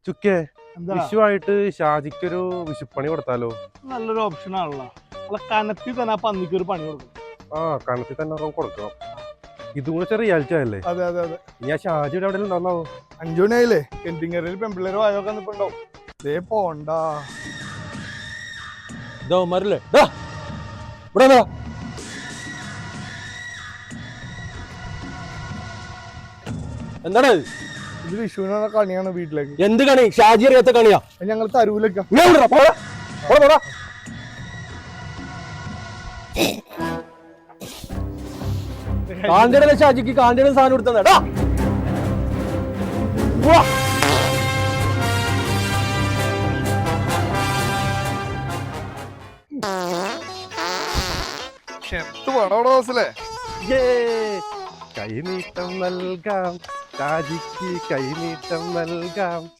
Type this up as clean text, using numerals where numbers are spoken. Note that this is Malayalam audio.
ചുക്കേ എന്താ വിഷുവായിട്ട് ഷാജിക്കൊരു വിഷുപ്പണി കൊടുത്താലോ? നല്ലൊരു ഓപ്ഷൻ ആണല്ലോ. നമ്മളെ കനത്തിൽ തന്നെ ആ പന്നിക്ക് ഒരു പണി കൊടുക്കും. ആ കണത്തിൽ തന്നെ ഒരെണ്ണം കൊടുക്കണം. ഇതും കൂടെ ചെറിയ റിയാലിറ്റി ആയല്ലേ? അതെ അതെ അതെ. ഇനി ആ ഷാജിയുടെ എവിടെ ഉണ്ടാവും? 5 മണിയായില്ലേ? കെന്റിങ്ങറിൽ പെമ്പിള്ളേര് വായൊക്കെ ഇപ്പൊ ഉണ്ടാവും. ദേ പോണ്ടാ. എന്താണ് ഇത് വിഷുവിനുള്ള കണിയാണ് വീട്ടിലേക്ക്. എന്ത് കണി? ഷാജി അറിയാത്ത കണിയാ? ഞങ്ങൾ തരൂലൊക്കെ. കാണ്ടിയുടെ ഷാജിക്ക് കാണ്ടിയുടെ സാധനം എടുത്തതാ. കൈനീട്ടം നൽകാം ഷാജിക്ക്, കൈനീട്ടം നൽകാം.